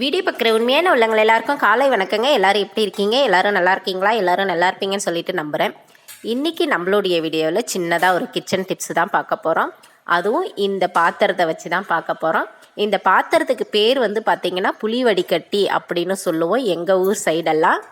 Video பார்க்குற உண்மையான உள்ளவங்க எல்லாருக்கும் காலை வணக்கங்க. எல்லோரும் எப்படி இருக்கீங்க? எல்லோரும் நல்லா இருக்கீங்களா? எல்லோரும் நல்லா இருப்பீங்கன்னு சொல்லிட்டு நம்புகிறேன். இன்றைக்கி நம்மளுடைய வீடியோவில் சின்னதாக ஒரு கிச்சன் டிப்ஸ் தான் பார்க்க போகிறோம். அதுவும் இந்த பாத்திரத்தை வச்சு தான் பார்க்க போகிறோம். இந்த பாத்திரத்துக்கு பேர் வந்து பார்த்திங்கன்னா புளி வடிகட்டி அப்படின்னு சொல்லுவோம் எங்கள் ஊர் சைடெல்லாம்.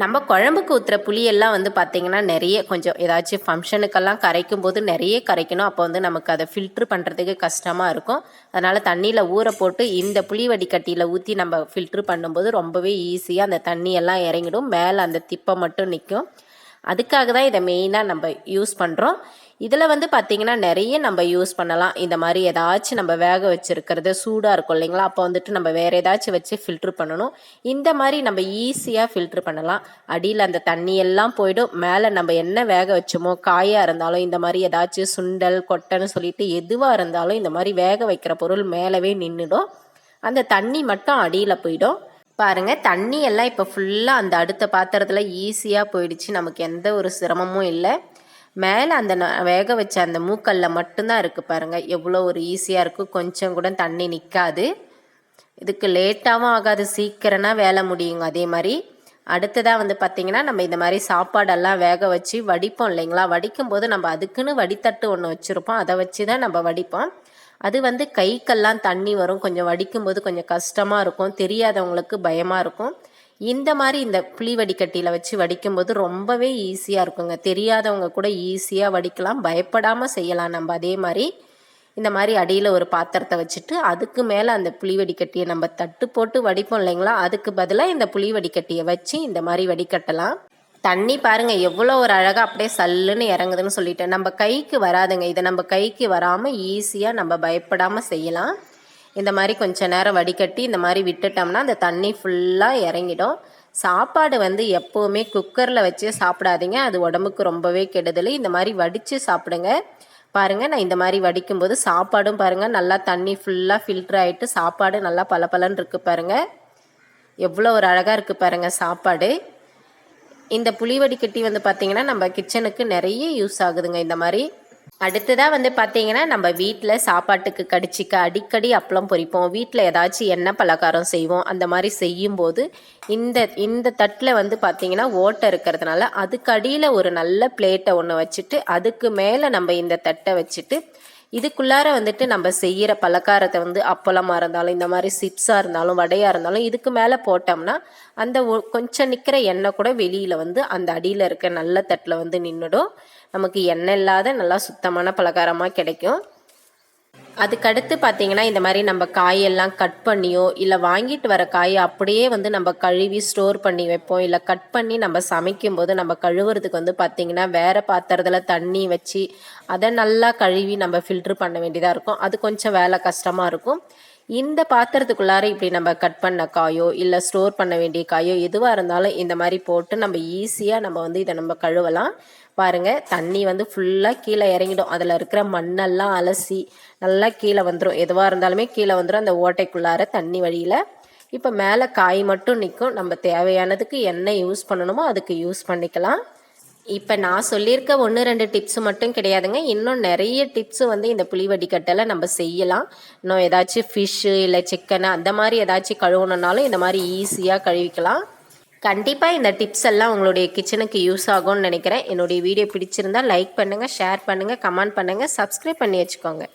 நம்ம குழம்புக்கு ஊற்றுற புளியெல்லாம் வந்து பார்த்திங்கன்னா நிறைய கொஞ்சம் ஏதாச்சும் ஃபங்க்ஷனுக்கெல்லாம் கரைக்கும் போது நிறைய கரைக்கணும். அப்போ வந்து நமக்கு அதை ஃபில்ட்ரு பண்ணுறதுக்கு கஷ்டமாக இருக்கும். அதனால் தண்ணியில் ஊற போட்டு இந்த புளி வடிகட்டியில் ஊற்றி நம்ம ஃபில்ட்ரு பண்ணும்போது ரொம்பவே ஈஸியாக அந்த தண்ணியெல்லாம் இறங்கிடும். மேலே அந்த திப்பை மட்டும் நிற்கும். அதுக்காக தான் இதை மெயினாக நம்ம யூஸ் பண்ணுறோம். இதில் வந்து பார்த்திங்கன்னா நிறைய நம்ம யூஸ் பண்ணலாம். இந்த மாதிரி ஏதாச்சும் நம்ம வேக வச்சுருக்கிறது சூடாக இருக்கும் இல்லைங்களா, அப்போ வந்துட்டு நம்ம வேறு ஏதாச்சும் வச்சு ஃபில்ட்ரு பண்ணணும். இந்த மாதிரி நம்ம ஈஸியாக ஃபில்ட்ரு பண்ணலாம். அடியில் அந்த தண்ணியெல்லாம் போய்டும். மேலே நம்ம என்ன வேக வச்சோமோ காயாக இருந்தாலும் இந்த மாதிரி ஏதாச்சும் சுண்டல் கொட்டைன்னு சொல்லிட்டு எதுவாக இருந்தாலும் இந்த மாதிரி வேக வைக்கிற பொருள் மேலவே நின்றுடும். அந்த தண்ணி மட்டும் அடியில் போயிடும். பாருங்கள், தண்ணி எல்லாம் இப்போ ஃபுல்லாக அந்த அடுத்த பாத்திரத்தில் ஈஸியாக போயிடுச்சு. நமக்கு எந்த ஒரு சிரமமும் இல்லை. மேலே அந்த வேக வச்ச அந்த மூக்கல்ல மட்டும்தான் இருக்குது. பாருங்கள் எவ்வளோ ஒரு ஈஸியாக இருக்குது. கொஞ்சம் கூட தண்ணி நிற்காது. இதுக்கு லேட்டாகவும் ஆகாது, சீக்கிரம்னா வேலை முடியுங்க. அதே மாதிரி அடுத்ததாக வந்து பார்த்திங்கன்னா நம்ம இந்த மாதிரி சாப்பாடெல்லாம் வேக வச்சு வடிப்போம் இல்லைங்களா. வடிக்கும் போது நம்ம அதுக்குன்னு வடித்தட்டு ஒன்று வச்சுருப்போம். அதை வச்சு தான் நம்ம வடிப்போம். அது வந்து கைக்கெல்லாம் தண்ணி வரும். கொஞ்சம் வடிக்கும்போது கொஞ்சம் கஷ்டமாக இருக்கும். தெரியாதவங்களுக்கு பயமாக இருக்கும். இந்த மாதிரி இந்த புளி வடிகட்டியில் வச்சு வடிக்கும்போது ரொம்பவே ஈஸியாக இருக்குங்க. தெரியாதவங்க கூட ஈஸியாக வடிக்கலாம், பயப்படாமல் செய்யலாம். நம்ம அதே மாதிரி இந்த மாதிரி அடியில் ஒரு பாத்திரத்தை வச்சுட்டு அதுக்கு மேலே அந்த புளி வடிகட்டியை நம்ம தட்டு போட்டு வடிப்போம் இல்லைங்களா, அதுக்கு பதிலாக இந்த புளி வடிகட்டியை வச்சு இந்த மாதிரி வடிகட்டலாம். தண்ணி பாருங்கள் எவ்வளோ ஒரு அழகாக அப்படியே சல்லுன்னு இறங்குதுன்னு சொல்லிட்டேன். நம்ம கைக்கு வராதுங்க. இதை நம்ம கைக்கு வராமல் ஈஸியாக நம்ம பயப்படாமல் செய்யலாம். இந்த மாதிரி கொஞ்சம் நேரம் வடிகட்டி இந்த மாதிரி விட்டுட்டோம்னா அந்த தண்ணி ஃபுல்லாக இறங்கிடும். சாப்பாடு வந்து எப்போவுமே குக்கரில் வச்சு சாப்பிடாதீங்க, அது உடம்புக்கு ரொம்பவே கெடுதல். இந்த மாதிரி வடித்து சாப்பிடுங்க. பாருங்கள், நான் இந்த மாதிரி வடிக்கும்போது சாப்பாடும் பாருங்கள் நல்லா தண்ணி ஃபுல்லாக ஃபில்ட்ரு ஆகிட்டு சாப்பாடு நல்லா பளபளன்னு இருக்குது. பாருங்கள் எவ்வளோ ஒரு அழகாக இருக்குது பாருங்கள் சாப்பாடு. இந்த புளி வடிகட்டி வந்து பார்த்திங்கன்னா நம்ம கிச்சனுக்கு நிறைய யூஸ் ஆகுதுங்க. இந்த மாதிரி அடுத்ததாக வந்து பார்த்திங்கன்னா நம்ம வீட்டில் சாப்பாட்டுக்கு கடிச்சிக்க அடிக்கடி அப்பளம் பொரிப்போம். வீட்டில் ஏதாச்சும் எண்ணெய் பலகாரம் செய்வோம். அந்த மாதிரி செய்யும்போது இந்த தட்டில் வந்து பார்த்திங்கன்னா ஓட்டை இருக்கிறதுனால அதுக்கு அடியில் ஒரு நல்ல பிளேட்டை ஒன்று வச்சுட்டு அதுக்கு மேலே நம்ம இந்த தட்டை வச்சுட்டு இதுக்குள்ளார வந்துட்டு நம்ம செய்கிற பலகாரத்தை வந்து அப்பளமாக இருந்தாலும் இந்த மாதிரி சிப்ஸாக இருந்தாலும் வடையாக இருந்தாலும் இதுக்கு மேலே போட்டோம்னா அந்த கொஞ்சம் நிற்கிற எண்ணெய் கூட வெளியில் வந்து அந்த அடியில் இருக்க நல்ல தட்டில் வந்து நின்றுடும். நமக்கு எண்ணெய் இல்லாத நல்லா சுத்தமான பலகாரமாக கிடைக்கும். அதுக்கடுத்து பார்த்திங்கன்னா இந்த மாதிரி நம்ம காயெல்லாம் கட் பண்ணியோ இல்லை வாங்கிட்டு வர காயை அப்படியே வந்து நம்ம கழுவி ஸ்டோர் பண்ணி வைப்போம். இல்லை கட் பண்ணி நம்ம சமைக்கும்போது நம்ம கழுவுறதுக்கு வந்து பார்த்திங்கன்னா வேறு பாத்திரத்தில் தண்ணி வச்சு அதை நல்லா கழுவி நம்ம ஃபில்ட்ரு பண்ண வேண்டியதாக இருக்கும். அது கொஞ்சம் வேலை கஷ்டமாக இருக்கும். இந்த பாத்திரத்துக்குள்ளார இப்படி நம்ம கட் பண்ண காயோ இல்லை ஸ்டோர் பண்ண வேண்டிய காயோ எதுவாக இருந்தாலும் இந்த மாதிரி போட்டு நம்ம ஈஸியாக நம்ம வந்து இதை நம்ம கழுவலாம். பாருங்கள், தண்ணி வந்து ஃபுல்லாக கீழே இறங்கிடும். அதில் இருக்கிற மண்ணெல்லாம் அலசி நல்லா கீழே வந்துடும். எதுவாக இருந்தாலுமே கீழே வந்துடும் அந்த ஓட்டைக்குள்ளார தண்ணி வழியில். இப்போ மேலே காய் மட்டும் நிற்கும். நம்ம தேவையானதுக்கு என்ன யூஸ் பண்ணணுமோ அதுக்கு யூஸ் பண்ணிக்கலாம். இப்போ நான் சொல்லியிருக்க 1-2 டிப்ஸு மட்டும் கிடையாதுங்க. இன்னும் நிறைய டிப்ஸு வந்து இந்த புளி வடிகட்டலை நம்ம செய்யலாம். இன்னும் ஏதாச்சும் ஃபிஷ்ஷு இல்லை சிக்கனு அந்த மாதிரி ஏதாச்சும் கழுவணுன்னாலும் இந்த மாதிரி ஈஸியாக கழுவிக்கலாம். கண்டிப்பாக இந்த டிப்ஸ் எல்லாம் உங்களுடைய கிச்சனுக்கு யூஸ் ஆகும்னு நினைக்கிறேன். என்னுடைய வீடியோ பிடிச்சிருந்தால் லைக் பண்ணுங்கள், ஷேர் பண்ணுங்கள், கமெண்ட் பண்ணுங்கள், சப்ஸ்கிரைப் பண்ணி வச்சுக்கோங்க.